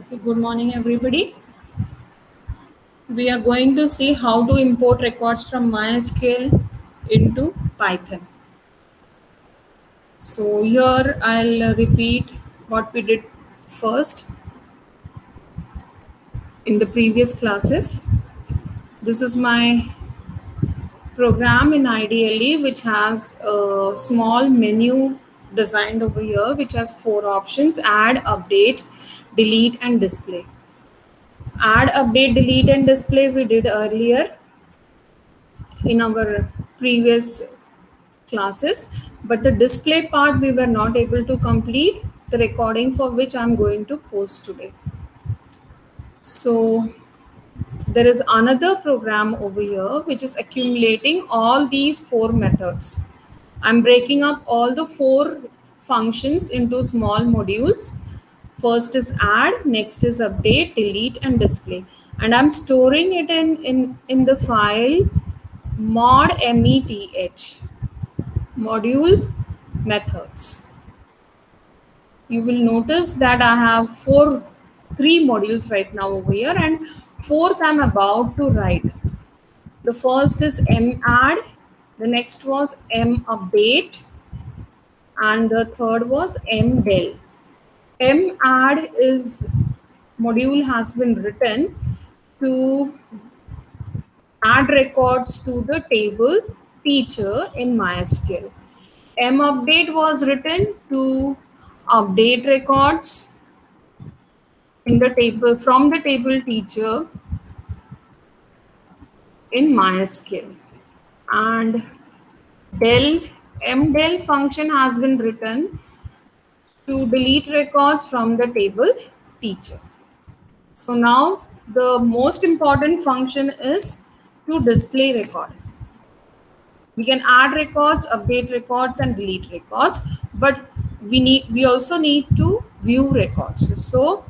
Okay, good morning everybody. We are going to see how to import records from MySQL into Python. So here I'll repeat what we did first in the previous classes. This is my program in IDLE which has a small menu designed over here which has four options: add, update, delete and display. Add, update, delete and display we did earlier in our previous classes, but the display part we were not able to complete, the recording for which I'm going to post today. So there is another program over here which is accumulating all these four methods. I'm breaking up all the four functions into small modules. First is add, next is update, delete and display, and I'm storing it in the file mod meth module methods. You will notice that I have three modules right now over here, and fourth I'm about to write. The first is madd, the next was mupdate, and the third was mdel. Madd is module has been written to add records to the table teacher in MySQL. Mupdate was written to update records in the table from the table teacher in MySQL. And del mdel function has been written to delete records from the table teacher. So now the most important function is to display record. We can add records, update records and delete records, but we also need to view records. So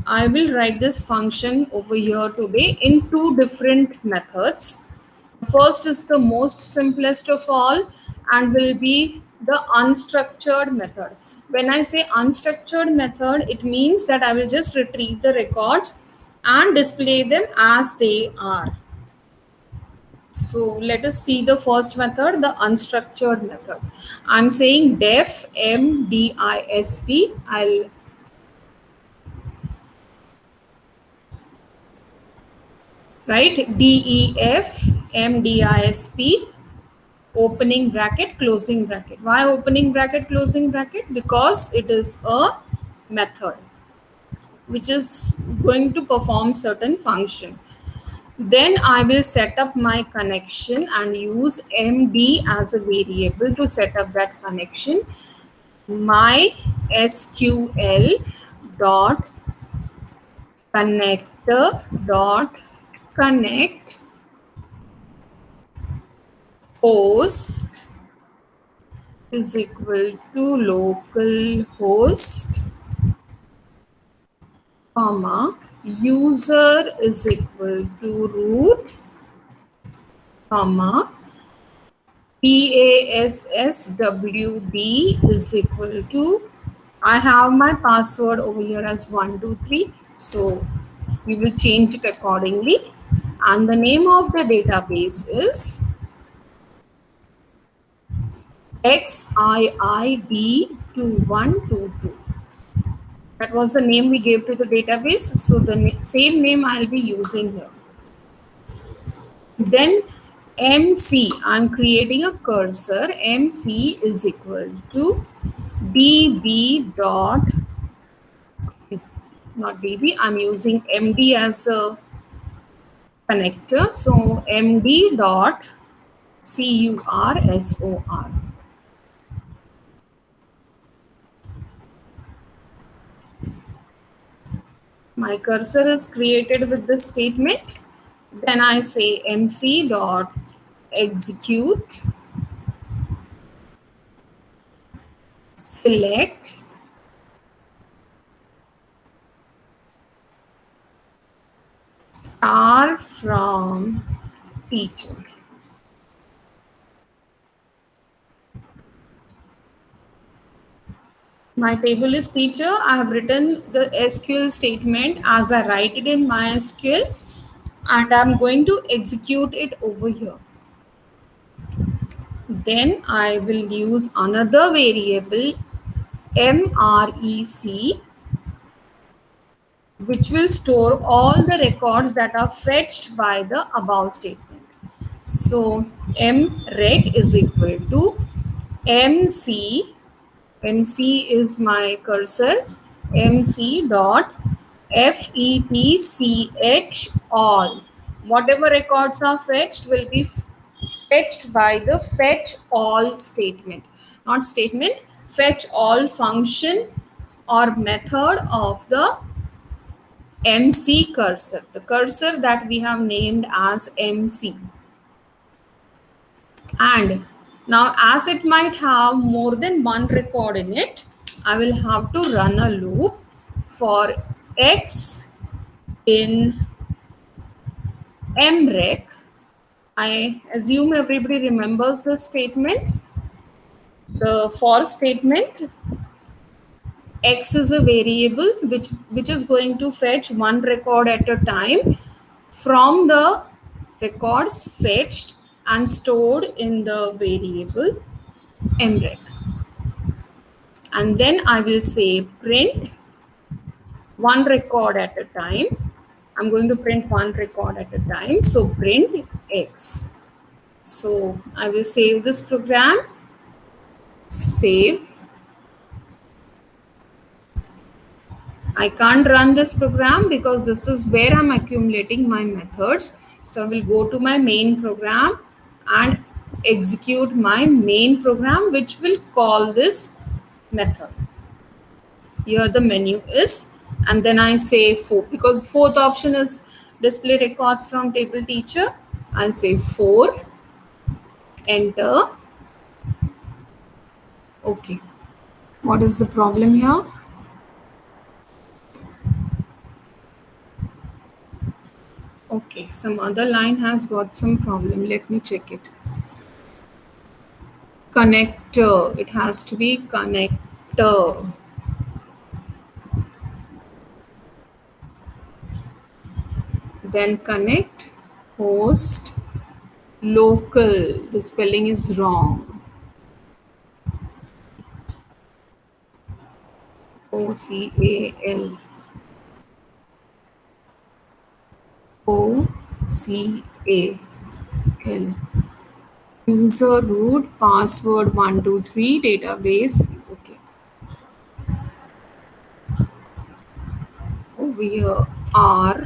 I will write this function over here today in two different methods. First is the most simplest of all and will be the unstructured method. When I say unstructured method, it means that I will just retrieve the records and display them as they are. So let us see the first method, the unstructured method. I'm saying def mdisp. I'll write def mdisp opening bracket closing bracket. Why opening bracket closing bracket? Because it is a method which is going to perform certain function. Then I will set up my connection and use md as a variable to set up that connection. My sql dot connector dot connect host is equal to localhost, comma, user is equal to root, comma, passwd is equal to, I have my password over here as 123, so we will change it accordingly, and the name of the database is XIID2122. That was the name we gave to the database. So the same name I'll be using here. Then MC, I'm creating a cursor. MC is equal to db dot, not db, I'm using MD as the connector. So MD dot cursor. My cursor is created with this statement. Then I say MC dot execute select star from teacher. My table is teacher. I have written the SQL statement as I write it in MySQL, and I'm going to execute it over here. Then I will use another variable MREC, which will store all the records that are fetched by the above statement. So mrec is equal to mc, mc is my cursor, mc dot fetch all. Whatever records are fetched will be fetched by the fetch all statement, not statement, fetch all function or method of the MC cursor, the cursor that we have named as MC. And now, as it might have more than one record in it, I will have to run a loop for X in mrec. I assume everybody remembers this statement. The for statement, X is a variable which is going to fetch one record at a time from the records fetched and stored in the variable mrec. And then I will say print one record at a time. I'm going to print one record at a time. So print X. So I will save this program. Save. I can't run this program because this is where I'm accumulating my methods. So I will go to my main program and execute my main program, which will call this method. Here the menu is, and then I say 4, because fourth option is display records from table teacher. I'll say 4, enter. Okay. What is the problem here? Okay, some other line has got some problem. Let me check it. Connector. It has to be connector. Then connect, host, local. The spelling is wrong. OCAL. OCAL. User root, password 123, database. Okay. Over here, R.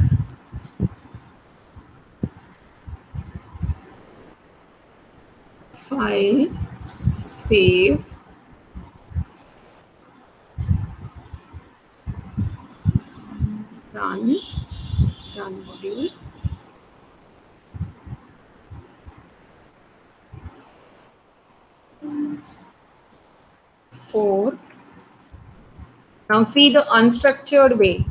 File, save. Run module. 4. Now see the unstructured way.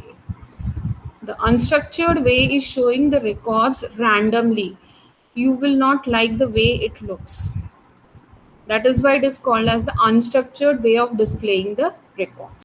The unstructured way is showing the records randomly. You will not like the way it looks. That is why it is called as the unstructured way of displaying the records.